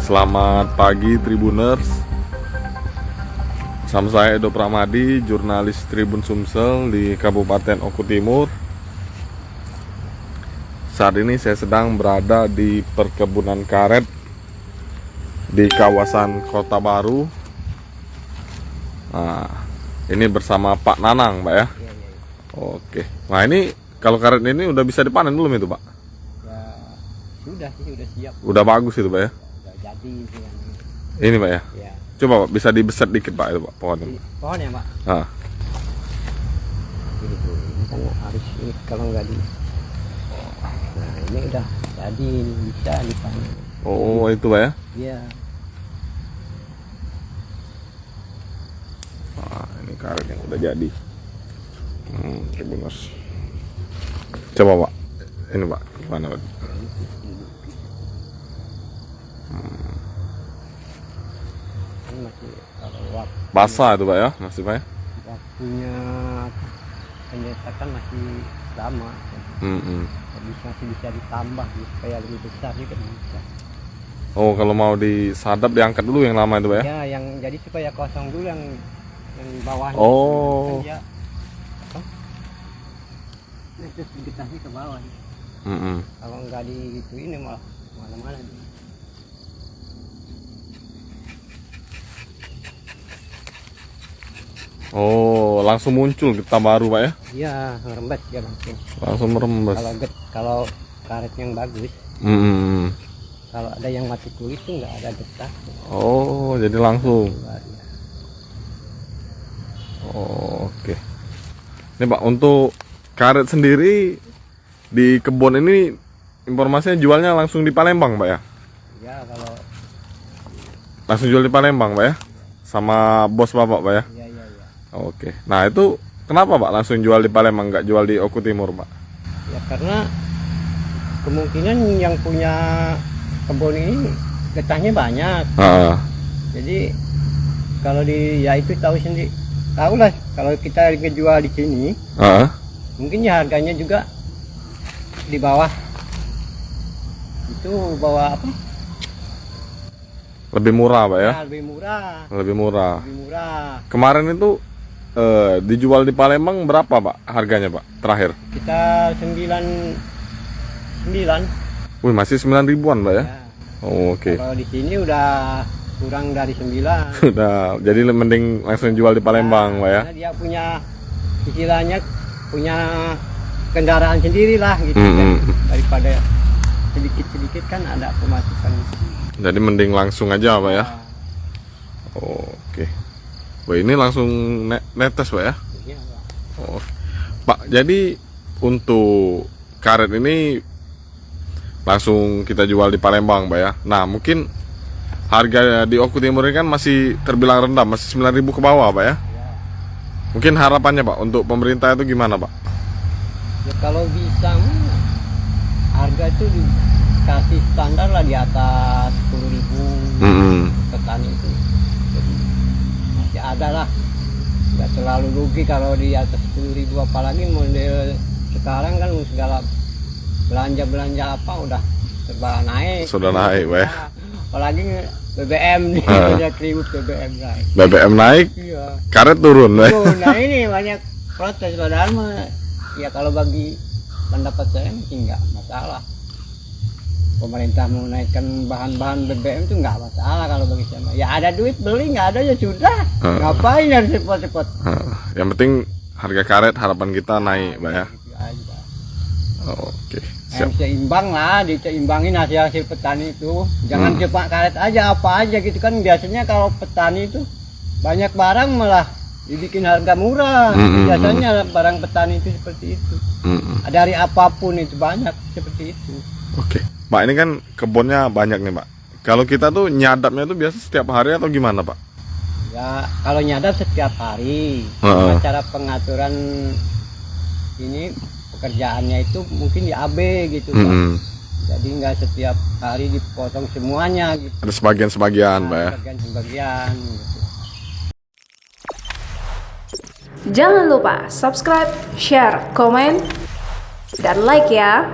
Selamat pagi Tribuners. Sama saya Edo Pramadi, jurnalis Tribun Sumsel di Kabupaten Oku Timur. Saat ini saya sedang berada di perkebunan karet di kawasan Kota Baru. Nah, ini bersama Pak Nanang, Pak ya. Oke. Nah, ini kalau karet ini udah bisa dipanen belum itu, Pak? Ya, sudah sih, udah siap. Udah bagus itu, Pak ya. Jadi Ini Pak ya. ya. Coba Pak, bisa dibeset dikit Pak itu Pak pohonnya. Pohon ya Pak. Nah. Ini kan harus ini kalau nggak di. Nah ini udah jadi, ini bisa dipanen. Oh itu Pak ya. Iya. Nah, ini karet yang udah jadi. Tribuners. Coba Pak. Ini Pak, gimana Pak? Masih kalau waktu Basah itu Pak ya, masih Pak ya. waktunya penyetakan masih lama. Jadi masih bisa ditambah supaya lebih besar juga bisa. Oh kalau mau disadap diangkat dulu yang lama itu Pak ya. Ya yang jadi supaya kosong dulu yang bawahnya. Oh. Kan dia, terus dikasih ke bawah. Kalau nggak di itu ini malah mana-mana. Oh langsung muncul getah baru Pak ya. Iya, merembes dia langsung. Langsung merembes. Kalau karet yang bagus, kalau ada yang mati kulit tuh nggak ada getah. Oh jadi langsung. Oh, oke. Ini Pak untuk karet sendiri di kebun ini informasinya jualnya langsung di Palembang Pak ya. Ya kalau Langsung jual di Palembang Pak ya. Sama bos Bapak Pak ya. iya. Oke. Nah itu kenapa Pak langsung jual di Palembang nggak jual di Oku Timur Pak? Ya karena kemungkinan yang punya kebun ini getahnya banyak. Jadi kalau di ya itu tahu sendiri, tahu lah kalau kita ngejual di sini, mungkin ya harganya juga di bawah itu bawah apa? Lebih murah Pak ya? Ya, lebih murah. Lebih murah. Lebih murah. Kemarin itu dijual di Palembang berapa Pak harganya Pak terakhir? Kita 9. Wih masih 9 ribuan Pak ya? Ya. Oh, oke. Kalau di sini udah kurang dari 9. Sudah, jadi mending langsung jual di Palembang Pak ya? Karena dia punya istilahnya punya kendaraan sendiri lah gitu kan. Daripada sedikit-sedikit kan ada pemasukan. Jadi mending langsung aja Pak ya? Oke. Wah ini langsung netes Pak ya? Iya, Pak. Oh. Pak, jadi untuk karet ini langsung kita jual di Palembang Pak ya. Nah mungkin harga di Oku Timur ini kan masih terbilang rendah, masih 9.000 ke bawah Pak ya. Ya. Mungkin harapannya Pak untuk pemerintah itu gimana Pak? Ya kalau bisa harga itu dikasih standar lah di atas 10.000 petani itu. Jadi masih ada lah, nggak terlalu rugi kalau di atas 10.000, apalagi model sekarang kan segala belanja apa udah serba naik. Sudah naik Pak ya. Apalagi BBM nih, banyak ribut BBM naik. BBM naik, Iya. karet turun Pak. Nah ini banyak protes, padahal mah ya kalau bagi pendapat saya mungkin nggak masalah. Pemerintah mau naikkan bahan-bahan BBM itu nggak masalah kalau bagi saya. Ya ada duit beli, nggak ada ya sudah. Ngapain harus repot-repot? Yang penting harga karet harapan kita naik Pak ya. Gitu aja. Oke. Yang seimbang lah, diseimbangin hasil petani itu. Jangan cuma karet aja, apa aja gitu kan. Biasanya kalau petani itu banyak barang malah dibikin harga murah. Biasanya barang petani itu seperti itu. Dari apapun itu banyak seperti itu. Oke. Pak ini kan kebunnya banyak nih Pak. Kalau kita tuh nyadapnya tuh biasa setiap hari atau gimana Pak? Ya kalau nyadap setiap hari. Cara pengaturan ini pekerjaannya itu mungkin di AB gitu Pak. Jadi nggak setiap hari dipotong semuanya gitu. Ada sebagian-sebagian Pak ya. Sebagian-sebagian gitu. Jangan lupa subscribe, share, komen, dan like ya.